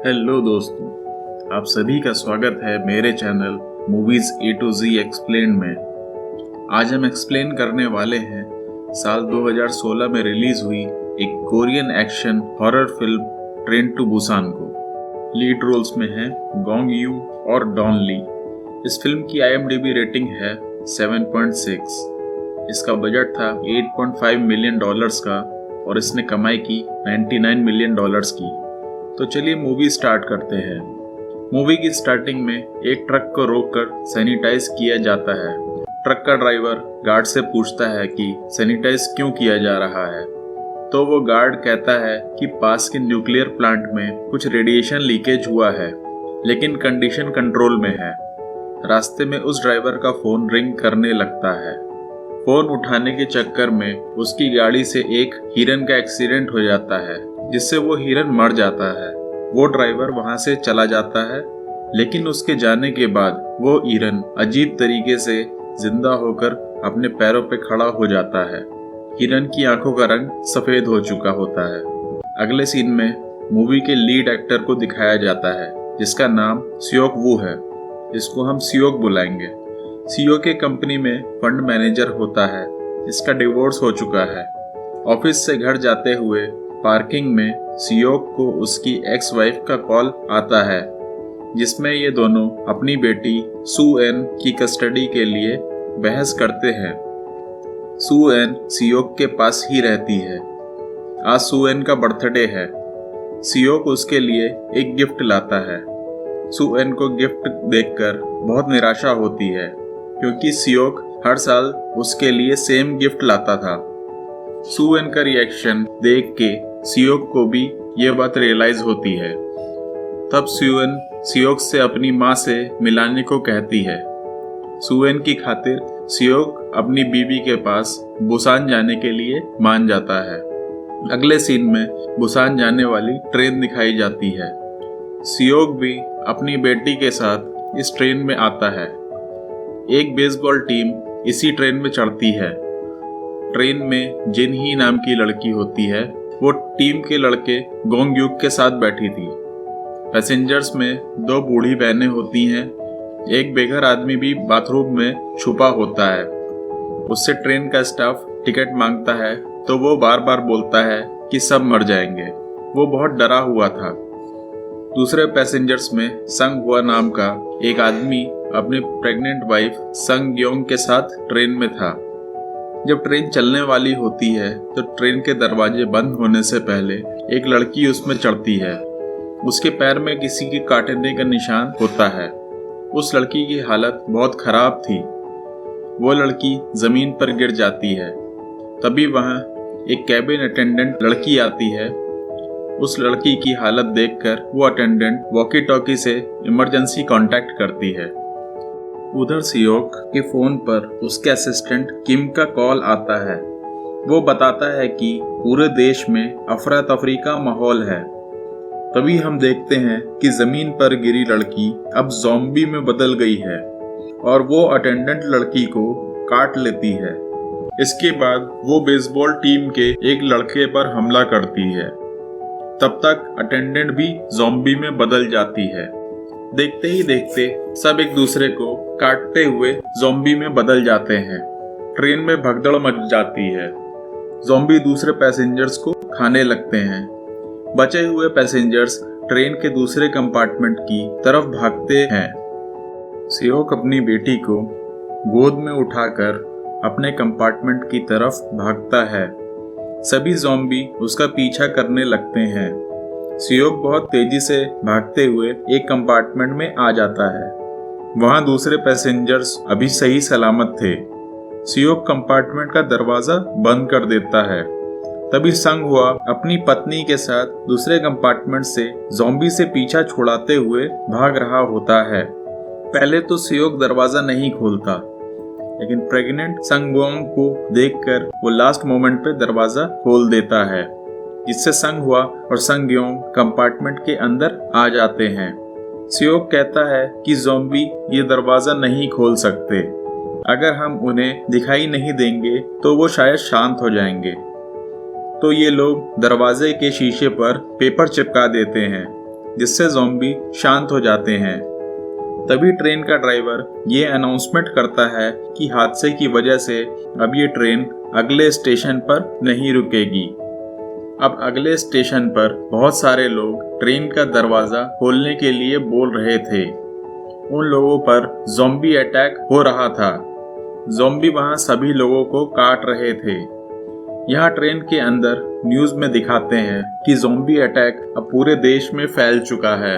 Hello दोस्तों, आप सभी का स्वागत है मेरे channel movies A to Z explain में। आज हम एक्सप्लेन करने वाले हैं साल 2016 में रिलीज हुई एक Korean action horror film train to Busan को। लीड रोल्स में हैं गोंग यू और डॉन ली। इस फिल्म की IMDb रेटिंग है 7.6। इसका बजट था $8.5 मिलियन का और इसने कमाई की $99 मिलियन की। तो चलिए मूवी स्टार्ट करते हैं। मूवी की स्टार्टिंग में एक ट्रक को रोककर सैनिटाइज किया जाता है। ट्रक का ड्राइवर गार्ड से पूछता है कि सैनिटाइज क्यों किया जा रहा है, तो वो गार्ड कहता है कि पास के न्यूक्लियर प्लांट में कुछ रेडिएशन लीकेज हुआ है, लेकिन कंडीशन कंट्रोल में है। रास्ते में उस ड्राइवर का फोन रिंग करने लगता है। फोन उठाने के चक्कर में उसकी गाड़ी से एक हिरन का एक्सीडेंट हो जाता है, जिससे वो हिरन मर जाता है। वो ड्राइवर वहां से चला जाता है, लेकिन उसके जाने के बाद वो हिरन अजीब तरीके से जिंदा होकर अपने पैरों पे खड़ा हो जाता है। हिरन की आंखों का रंग सफेद हो चुका होता है। अगले सीन में मूवी के लीड एक्टर को दिखाया जाता है, जिसका नाम सियोक वू है। इसको हम सियोक बुलाएंगे। सियोक के कंपनी में फंड मैनेजर होता है, जिसका डिवोर्स हो चुका है। ऑफिस से घर जाते हुए पार्किंग में सियोक को उसकी एक्स वाइफ का कॉल आता है, जिसमें ये दोनों अपनी बेटी सू एन की कस्टडी के लिए बहस करते हैं। सू एन सियोक के पास ही रहती है। आज सू एन का बर्थडे है। सियोक उसके लिए एक गिफ्ट लाता है। सू एन को गिफ्ट देखकर बहुत निराशा होती है, क्योंकि सियोक हर साल उसके लिए सेम गिफ्ट लाता था। सू एन का रिएक्शन देख के सियोक को भी ये बात रियलाइज होती है। तब सू एन सियोक से अपनी माँ से मिलाने को कहती है। सू एन की खातिर सियोक अपनी बीवी के पास बुसान जाने के लिए मान जाता है। अगले सीन में बुसान जाने वाली ट्रेन दिखाई जाती है। सियोक भी अपनी बेटी के साथ इस ट्रेन में आता है। एक बेसबॉल टीम इसी ट्रेन में चढ़ती है। ट्रेन में जिन ही नाम की लड़की होती है, वो टीम के लड़के गोंग यूक के साथ बैठी थी। पैसेंजर्स में 2 बूढ़ी बहनें होती हैं। एक बेघर आदमी भी बाथरूम में छुपा होता है। उससे ट्रेन का स्टाफ टिकट मांगता है, तो वो बार बार बोलता है कि सब मर जाएंगे। वो बहुत डरा हुआ था। दूसरे पैसेंजर्स में संग हुआ नाम का एक आदमी अपनी प्रेग्नेंट वाइफ संग योंग के साथ ट्रेन में था। जब ट्रेन चलने वाली होती है, तो ट्रेन के दरवाजे बंद होने से पहले एक लड़की उसमें चढ़ती है। उसके पैर में किसी के काटने का निशान होता है। उस लड़की की हालत बहुत खराब थी। वो लड़की जमीन पर गिर जाती है। तभी वहां एक कैबिन अटेंडेंट लड़की आती है। उस लड़की की हालत देखकर वो अटेंडेंट वॉकी टॉकी से इमरजेंसी कांटेक्ट करती है। उधर सियोक के फोन पर उसके असिस्टेंट किम का कॉल आता है। वो बताता है कि पूरे देश में अफरा तफरी का माहौल है। तभी हम देखते हैं कि जमीन पर गिरी लड़की अब ज़ॉम्बी में बदल गई है और वो अटेंडेंट लड़की को काट लेती है। इसके बाद वो बेसबॉल टीम के एक लड़के पर हमला करती है। तब तक अटेंडेंट भी ज़ॉम्बी में बदल जाती है। देखते ही देखते सब एक दूसरे को काटते हुए ज़ॉम्बी में बदल जाते हैं। ट्रेन में भगदड़ मच जाती है। ज़ॉम्बी दूसरे पैसेंजर्स को खाने लगते हैं। बचे हुए पैसेंजर्स ट्रेन के दूसरे कंपार्टमेंट की तरफ भागते हैं। सियोक अपनी बेटी को गोद में उठाकर अपने कंपार्टमेंट की तरफ भागता है। सभी ज़ॉम्बी उसका पीछा करने लगते हैं। सियोक बहुत तेजी से भागते हुए एक कंपार्टमेंट में आ जाता है। वहां दूसरे पैसेंजर्स अभी सही सलामत थे। सियोक कंपार्टमेंट का दरवाजा बंद कर देता है। तभी संग हुआ अपनी पत्नी के साथ दूसरे कंपार्टमेंट से ज़ॉम्बी से पीछा छुड़ाते हुए भाग रहा होता है। पहले तो सियोक दरवाजा नहीं खोलता, लेकिन प्रेग्नेंट संगवोंग को देखकर वो लास्ट मोमेंट पे दरवाजा खोल देता है, जिससे संग हुआ और संगयोंग कंपार्टमेंट के अंदर आ जाते हैं। सियोक कहता है कि ज़ॉम्बी ये दरवाजा नहीं खोल सकते। अगर हम उन्हें दिखाई नहीं देंगे तो वो शायद शांत हो जाएंगे। तो ये लोग दरवाजे के शीशे पर पेपर चिपका देते हैं। जिससे ज़ॉम्बी शांत हो जाते हैं। तभी ट्रेन का ड्राइवर ये अनाउंसमेंट करता है कि हादसे की वजह से अब ये ट्रेन अगले स्टेशन पर नहीं रुकेगी। अब अगले स्टेशन पर बहुत सारे लोग ट्रेन का दरवाजा खोलने के लिए बोल रहे थे। उन लोगों पर ज़ॉम्बी अटैक हो रहा था। ज़ॉम्बी वहां सभी लोगों को काट रहे थे। यहाँ ट्रेन के अंदर न्यूज़ में दिखाते हैं कि ज़ॉम्बी अटैक अब पूरे देश में फैल चुका है।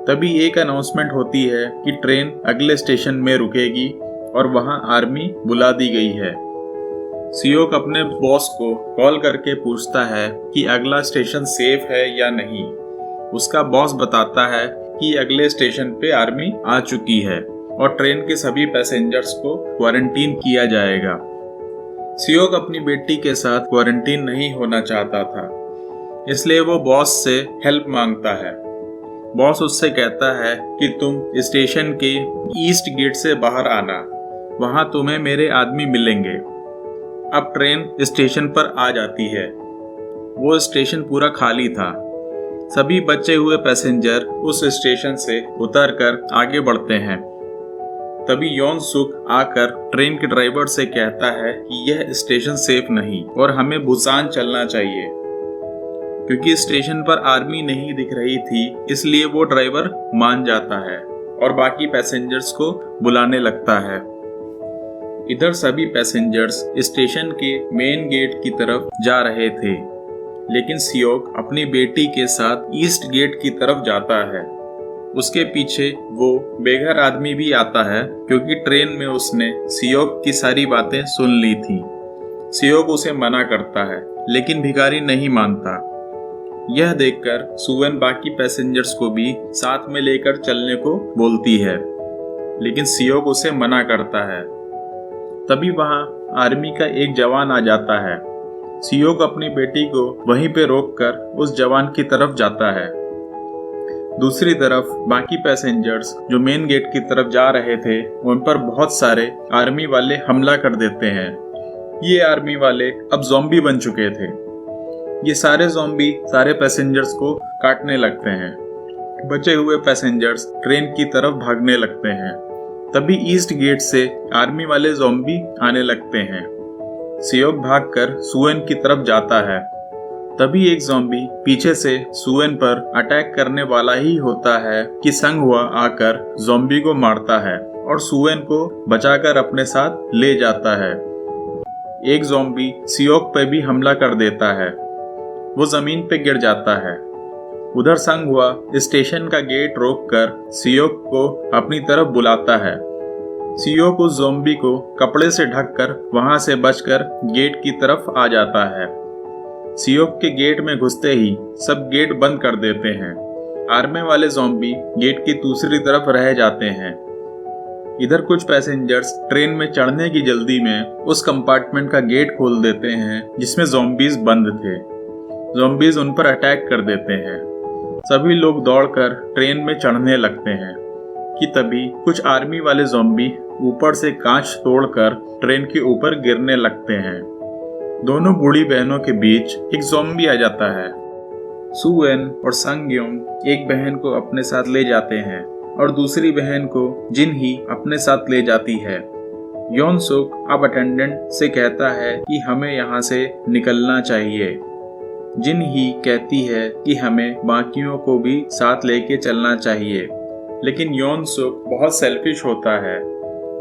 तभी एक अनाउंसमेंट होती है कि ट्रेन अगले स्टेशन में रुकेगी और वहां आर्मी बुला दी गई है। सियोक अपने बॉस को कॉल करके पूछता है कि अगला स्टेशन सेफ है या नहीं। उसका बॉस बताता है कि अगले स्टेशन पे आर्मी आ चुकी है और ट्रेन के सभी पैसेंजर्स को क्वारंटीन किया जाएगा। सियोक अपनी बेटी के साथ क्वारंटीन नहीं होना चाहता था, इसलिए वो बॉस से हेल्प मांगता है। बॉस उससे कहता है कि तुम स्टेशन के ईस्ट गेट से बाहर आना, वहां तुम्हें मेरे आदमी मिलेंगे। अब ट्रेन स्टेशन पर आ जाती है। वो स्टेशन पूरा खाली था। सभी बचे हुए पैसेंजर उस स्टेशन से उतरकर आगे बढ़ते हैं। तभी योन सुक आकर ट्रेन के ड्राइवर से कहता है कि यह स्टेशन सेफ नहीं और हमें बुसान चलना चाहिए। क्योंकि स्टेशन पर आर्मी नहीं दिख रही थी, इसलिए वो ड्राइवर मान जाता है और बाकी पैसेंजर्स को बुलाने लगता है। इधर सभी पैसेंजर्स स्टेशन के मेन गेट की तरफ जा रहे थे, लेकिन सियोक अपनी बेटी के साथ ईस्ट गेट की तरफ जाता है। उसके पीछे वो बेघर आदमी भी आता है, क्योंकि ट्रेन में उसने सियोक की सारी बातें सुन ली थी। सियोक उसे मना करता है, लेकिन भिखारी नहीं मानता। यह देखकर सुवेन बाकी पैसेंजर्स को भी साथ में लेकर चलने को बोलती है, लेकिन सियोक उसे मना करता है। तभी वहां आर्मी का एक जवान आ जाता है। सियोक अपनी बेटी को वहीं पे रोककर उस जवान की तरफ जाता है। दूसरी तरफ बाकी पैसेंजर्स जो मेन गेट की तरफ जा रहे थे, उन पर बहुत सारे आर्मी वाले हमला कर देते हैं। ये आर्मी वाले अब ज़ॉम्बी बन चुके थे। ये सारे ज़ॉम्बी सारे पैसेंजर्स को काटने लगते हैं। बचे हुए पैसेंजर्स ट्रेन की तरफ भागने लगते हैं। तभी ईस्ट गेट से आर्मी वाले ज़ॉम्बी आने लगते हैं। सियोक भागकर सुवेन की तरफ जाता है। तभी एक ज़ॉम्बी पीछे से सुवेन पर अटैक करने वाला ही होता है कि संगहुआ आकर ज़ॉम्बी को मारता है और सुवेन को बचाकर अपने साथ ले जाता है। एक ज़ॉम्बी सियोक पे भी हमला कर देता है। वो जमीन पे गिर जाता है। उधर संगहुआ स्टेशन का गेट रोककर सियोक को अपनी तरफ बुलाता है। सियोक उस ज़ॉम्बी को कपड़े से ढककर वहां से बचकर गेट की तरफ आ जाता है। सियोक के गेट में घुसते ही सब गेट बंद कर देते हैं। आर्मी वाले ज़ॉम्बी गेट की दूसरी तरफ रह जाते हैं। इधर कुछ पैसेंजर्स ट्रेन में चढ़ने की जल्दी में उस कंपार्टमेंट का गेट खोल देते हैं जिसमें ज़ॉम्बीज बंद थे। ज़ॉम्बीज उन पर अटैक कर देते हैं। सभी लोग दौड़कर ट्रेन में चढ़ने लगते हैं कि तभी कुछ आर्मी वाले ज़ॉम्बी ऊपर से कांच तोड़कर ट्रेन के ऊपर गिरने लगते हैं। दोनों बूढ़ी बहनों के बीच एक ज़ॉम्बी आ जाता है। सुवेन और संगयोंग एक बहन को अपने साथ ले जाते हैं और दूसरी बहन को जिनही अपने साथ ले जाती है। योन सुक अब अटेंडेंट से कहता है कि हमें यहाँ से निकलना चाहिए। जिनही कहती है कि हमें बाकियों को भी साथ लेके चलना चाहिए, लेकिन योन सुक बहुत सेल्फिश होता है।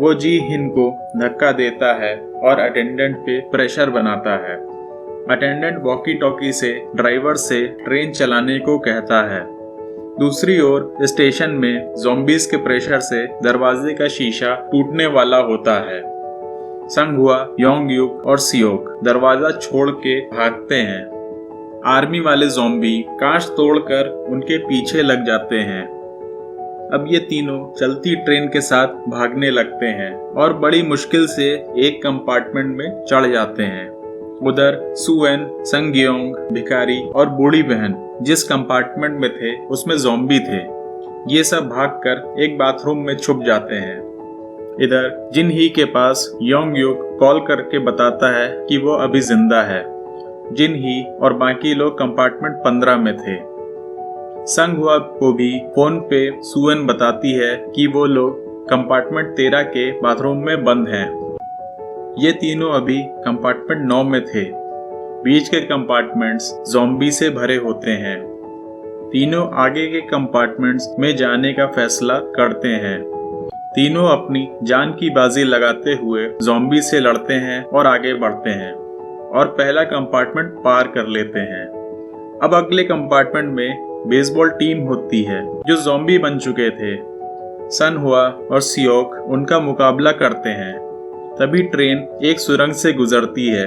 वो जी हिन को धक्का देता है और अटेंडेंट पे प्रेशर बनाता है। अटेंडेंट वॉकी टॉकी से ड्राइवर से ट्रेन चलाने को कहता है। दूसरी ओर स्टेशन में ज़ॉम्बीज के प्रेशर से दरवाजे का शीशा टूटने वाला होता है। संगहुआ, योंगयुक और सियोक दरवाजा छोड़ के भागते हैं। आर्मी वाले ज़ॉम्बी कांच तोड़कर उनके पीछे लग जाते हैं। अब ये तीनों चलती ट्रेन के साथ भागने लगते हैं और बड़ी मुश्किल से एक कंपार्टमेंट में चढ़ जाते हैं। उधर सुवेन, संगयोंग, भिखारी और बूढ़ी बहन जिस कंपार्टमेंट में थे उसमें ज़ॉम्बी थे। ये सब भागकर एक बाथरूम में छुप जाते हैं। इधर जिनही के पास योंगयुक कॉल करके बताता है कि वो अभी जिंदा है। जिनही और बाकी लोग कंपार्टमेंट 15 में थे। संघ को भी फोन पे सुएन बताती है कि वो लोग कंपार्टमेंट 13 के बाथरूम में बंद हैं। ये तीनों अभी कंपार्टमेंट 9 में थे। बीच के कंपार्टमेंट्स ज़ॉम्बी से भरे होते हैं। तीनों आगे के कंपार्टमेंट्स में जाने का फैसला करते हैं। तीनों अपनी जान की बाजी लगाते हुए ज़ॉम्बी से लड़ते हैं और आगे बढ़ते हैं और पहला कंपार्टमेंट पार कर लेते हैं। अब अगले कंपार्टमेंट में बेसबॉल टीम होती है जो ज़ॉम्बी बन चुके थे। सनहुआ और सियोक उनका मुकाबला करते हैं। तभी ट्रेन एक सुरंग से गुजरती है।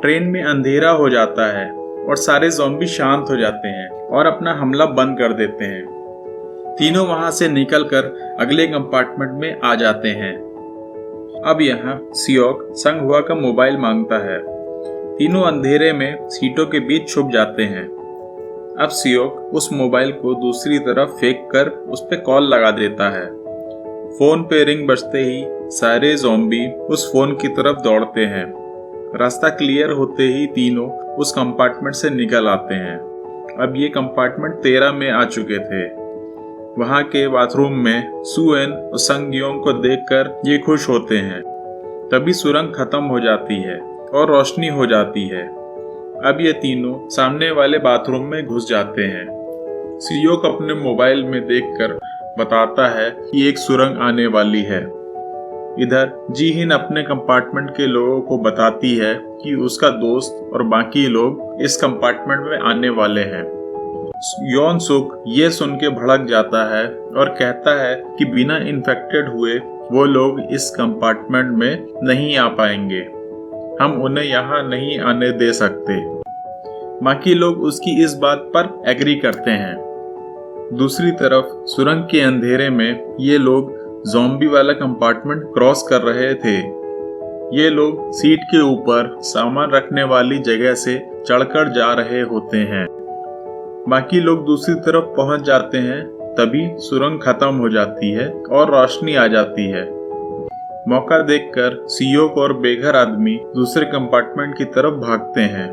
ट्रेन में अंधेरा हो जाता है और सारे ज़ॉम्बी शांत हो जाते हैं और अपना हमला बंद कर देते हैं। तीनों वहां से निकलकर अगले कंपार्टमेंट में आ जाते हैं। अब यहाँ सियोक संघहुआ का मोबाइल मांगता है। तीनों अंधेरे में सीटों के बीच छुप जाते हैं। अब सियोक उस मोबाइल को दूसरी तरफ फेंक कर उस पे कॉल लगा देता है। फोन पे रिंग बजते ही सारे ज़ॉम्बी उस फोन की तरफ दौड़ते हैं। रास्ता क्लियर होते ही तीनों उस कंपार्टमेंट से निकल आते हैं। अब ये कंपार्टमेंट 13 में आ चुके थे। वहाँ के बाथरूम में सुएन और संगयोंग को देखकर ये खुश होते हैं। तभी सुरंग खत्म हो जाती है और रोशनी हो जाती है। अब ये तीनों सामने वाले बाथरूम में घुस जाते हैं। सियोक अपने मोबाइल में देखकर बताता है कि एक सुरंग आने वाली है। इधर जीहिन अपने कंपार्टमेंट के लोगों को बताती है कि उसका दोस्त और बाकी लोग इस कंपार्टमेंट में आने वाले हैं। योन सुक ये सुन के भड़क जाता है और कहता है कि बिना इन्फेक्टेड हुए वो लोग इस कंपार्टमेंट में नहीं आ पाएंगे। हम उन्हें यहाँ नहीं आने दे सकते। बाकी लोग उसकी इस बात पर एग्री करते हैं। दूसरी तरफ सुरंग के अंधेरे में ये लोग ज़ॉम्बी वाला कंपार्टमेंट क्रॉस कर रहे थे। ये लोग सीट के ऊपर सामान रखने वाली जगह से चढ़कर जा रहे होते हैं। बाकी लोग दूसरी तरफ पहुंच जाते हैं। तभी सुरंग खत्म हो जाती है और रोशनी आ जाती है। मौका देखकर सियोक और बेघर आदमी दूसरे कंपार्टमेंट की तरफ भागते हैं।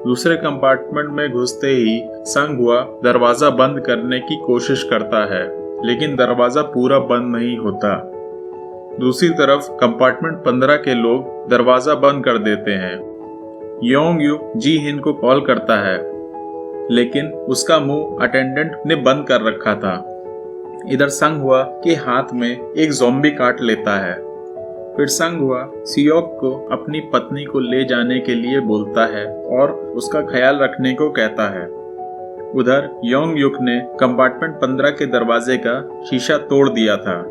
दूसरे कंपार्टमेंट में घुसते ही संघहुआ दरवाजा बंद करने की कोशिश करता है, लेकिन दरवाजा पूरा बंद नहीं होता। दूसरी तरफ कंपार्टमेंट 15 के लोग दरवाजा बंद कर देते हैं। योंगयुक जीहिन को कॉल करता है, लेकिन उसका मुंह अटेंडेंट ने बंद कर रखा था। इधर संघहुआ के हाथ में एक ज़ॉम्बी काट लेता है। फिर संघहुआ सियोक को अपनी पत्नी को ले जाने के लिए बोलता है और उसका ख्याल रखने को कहता है। उधर योंगयुक ने कंपार्टमेंट 15 के दरवाजे का शीशा तोड़ दिया था।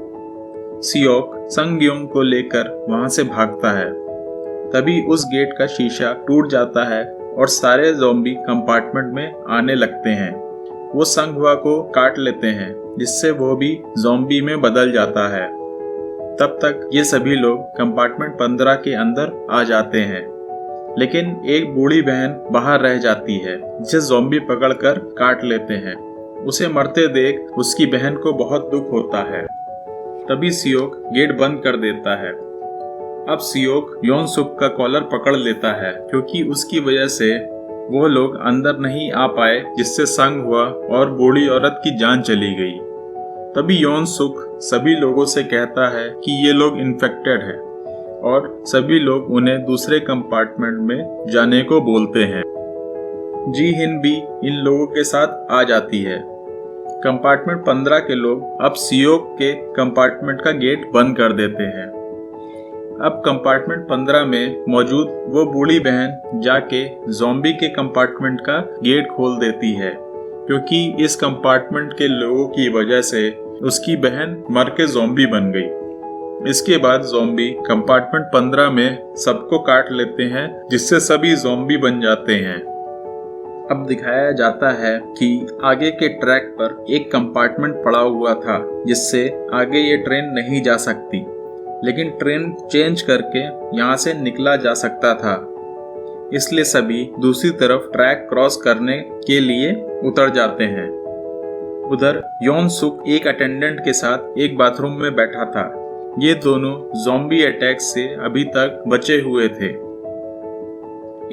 सियोक संगयोंग को लेकर वहां से भागता है। तभी उस गेट का शीशा टूट जाता है और सारे ज़ॉम्बी कंपार्टमेंट में आने लगते हैं। वो संघहुआ को काट लेते हैं, जिससे वो भी ज़ॉम्बी में बदल जाता है। तब तक ये सभी लोग कंपार्टमेंट 15 के अंदर आ जाते हैं, लेकिन एक बूढ़ी बहन बाहर रह जाती है, जिसे ज़ॉम्बी पकड़कर काट लेते हैं। उसे मरते देख उसकी बहन को बहुत दुख होता है। तभी सियोक गेट बंद कर देता है। अब सियोक योन सुक का कॉलर पकड़ लेता है, क्योंकि उसकी वजह से वो लोग अंदर नहीं आ पाए, जिससे संघहुआ और बूढ़ी औरत की जान चली गई। तभी योन सुक सभी लोगों से कहता है कि ये लोग इन्फेक्टेड हैं और सभी लोग उन्हें दूसरे कंपार्टमेंट में जाने को बोलते हैं। जीहिन भी इन लोगों के साथ आ जाती है। कंपार्टमेंट 15 के लोग अब सियोक के कंपार्टमेंट का गेट बंद कर देते हैं। अब कंपार्टमेंट 15 में मौजूद वो बूढ़ी बहन जाके ज़ॉम्बी के कंपार्टमेंट का गेट खोल देती है, क्योंकि इस कंपार्टमेंट के लोगों की वजह से उसकी बहन मर के ज़ॉम्बी बन गई। इसके बाद ज़ॉम्बी कंपार्टमेंट 15 में सबको काट लेते हैं, जिससे सभी ज़ॉम्बी बन जाते हैं। अब दिखाया जाता है कि आगे के ट्रैक पर एक कंपार्टमेंट पड़ा हुआ था, जिससे आगे ये ट्रेन नहीं जा सकती, लेकिन ट्रेन चेंज करके यहाँ से निकला जा सकता था। इसलिए सभी दूसरी तरफ ट्रैक क्रॉस करने के लिए उतर जाते हैं। उधर योन सुक एक अटेंडेंट के साथ एक बाथरूम में बैठा था। ये दोनों ज़ॉम्बी अटैक से अभी तक बचे हुए थे।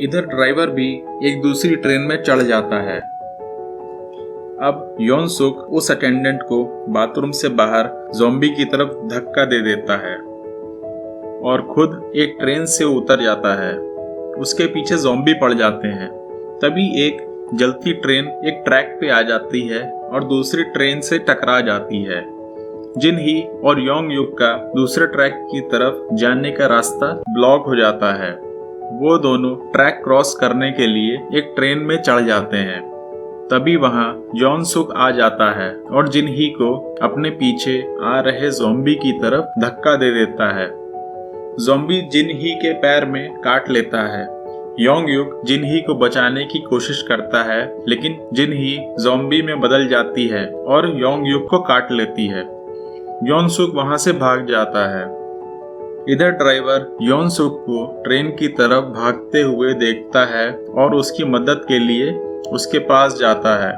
इधर ड्राइवर भी एक दूसरी ट्रेन में चढ़ जाता है। अब योन सुक उस अटेंडेंट को बाथरूम से बाहर ज़ॉम्बी की तरफ धक्का दे देता है और खुद एक ट्रेन से उतर जाता है। उसके पीछे ज़ॉम्बी पड़ जाते हैं। तभी एक जलती ट्रेन एक ट्रैक पे आ जाती है और दूसरी ट्रेन से टकरा जाती है। जिन ही और योंग युक का दूसरे ट्रैक की तरफ जाने का रास्ता ब्लॉक हो जाता है। वो दोनों ट्रैक क्रॉस करने के लिए एक ट्रेन में चढ़ जाते हैं। तभी वहां योन सुक आ जाता है और जिन ही को अपने पीछे आ रहे ज़ॉम्बी की तरफ धक्का दे देता है। ज़ॉम्बी जिन ही के पैर में काट लेता है। योंग युक जिन ही को बचाने की कोशिश करता है, लेकिन जिन ही ज़ॉम्बी में बदल जाती है और योंग युक को काट लेती है। योन सुक वहां से भाग जाता है। इधर ड्राइवर योन सुक को ट्रेन की तरफ भागते हुए देखता है और उसकी मदद के लिए उसके पास जाता है,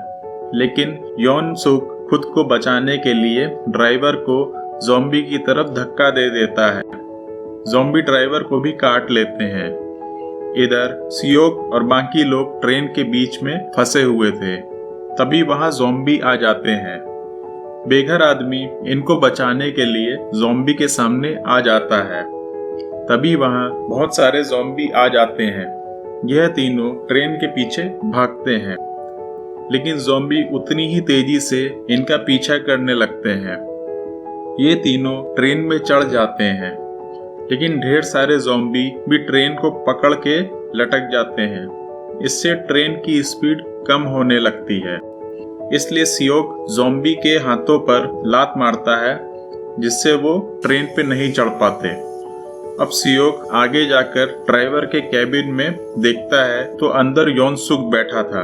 लेकिन योन सुक खुद को बचाने के लिए ड्राइवर को ज़ॉम्बी की तरफ धक्का दे देता है। ज़ॉम्बी ड्राइवर को भी काट लेते हैं। इधर सियोक और बाकी लोग ट्रेन के बीच में फंसे हुए थे। तभी वहां ज़ॉम्बी आ जाते हैं। बेघर आदमी इनको बचाने के लिए ज़ॉम्बी के सामने आ जाता है। तभी वहां बहुत सारे ज़ॉम्बी आ जाते हैं। यह तीनों ट्रेन के पीछे भागते हैं, लेकिन ज़ॉम्बी उतनी ही तेजी से इनका पीछा करने लगते हैं। ये तीनों ट्रेन में चढ़ जाते हैं, लेकिन ढेर सारे ज़ॉम्बी भी ट्रेन को पकड़ के लटक जाते हैं। इससे ट्रेन की स्पीड कम होने लगती है। इसलिए सियोक ज़ॉम्बी के हाथों पर लात मारता है, जिससे वो ट्रेन पे नहीं चढ़ पाते। अब सियोक आगे जाकर ड्राइवर के कैबिन में देखता है तो अंदर योन सुक बैठा था।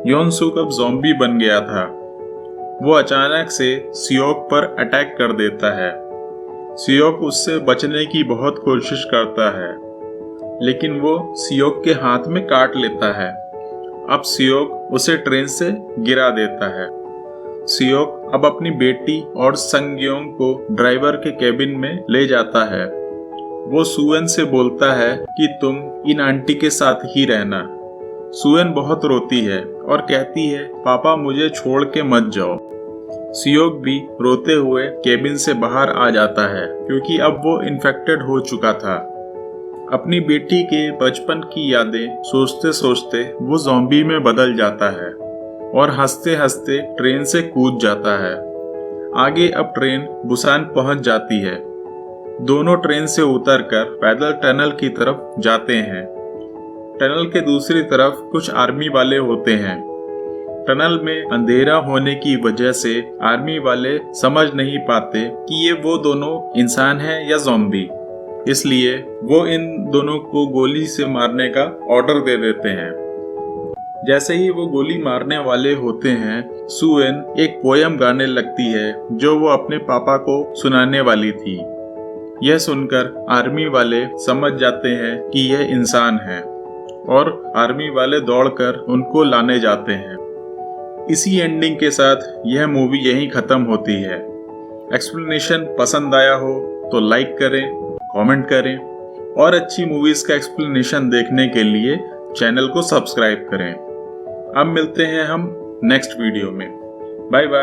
योन सुक अब ज़ॉम्बी बन गया था। वो अचानक से सियोक पर अटैक कर देता है। सियोक उससे बचने की बहुत कोशिश करता है, लेकिन वो सियोक के हाथ में काट लेता है। अब सियोक उसे ट्रेन से गिरा देता है। सियोक अब अपनी बेटी और संगयोंग को ड्राइवर के कैबिन में ले जाता है। वो सुएन से बोलता है कि तुम इन आंटी के साथ ही रहना। सुएन बहुत रोती है और कहती है, पापा मुझे छोड़ के मत जाओ। सियोक भी रोते हुए केबिन से बाहर आ जाता है, क्योंकि अब वो इन्फेक्टेड हो चुका था। अपनी बेटी के बचपन की यादें सोचते सोचते वो ज़ॉम्बी में बदल जाता है और हंसते हंसते ट्रेन से कूद जाता है। आगे अब ट्रेन बुसान पहुंच जाती है। दोनों ट्रेन से उतरकर पैदल टनल की तरफ जाते हैं। टनल के दूसरी तरफ कुछ आर्मी वाले होते हैं। टनल में अंधेरा होने की वजह से आर्मी वाले समझ नहीं पाते कि ये वो दोनों इंसान हैं या ज़ॉम्बी। इसलिए वो इन दोनों को गोली से मारने का ऑर्डर दे देते हैं। जैसे ही वो गोली मारने वाले होते हैं, सुएन एक पोयम गाने लगती है जो वो अपने पापा को सुनाने वाली थी। यह सुनकर आर्मी वाले समझ जाते हैं कि यह इंसान है और आर्मी वाले दौड़कर उनको लाने जाते हैं। इसी एंडिंग के साथ यह मूवी यहीं खत्म होती है। एक्सप्लेनेशन पसंद आया हो तो लाइक करें, कमेंट करें और अच्छी मूवीज का एक्सप्लेनेशन देखने के लिए चैनल को सब्सक्राइब करें। अब मिलते हैं हम नेक्स्ट वीडियो में। Bye bye.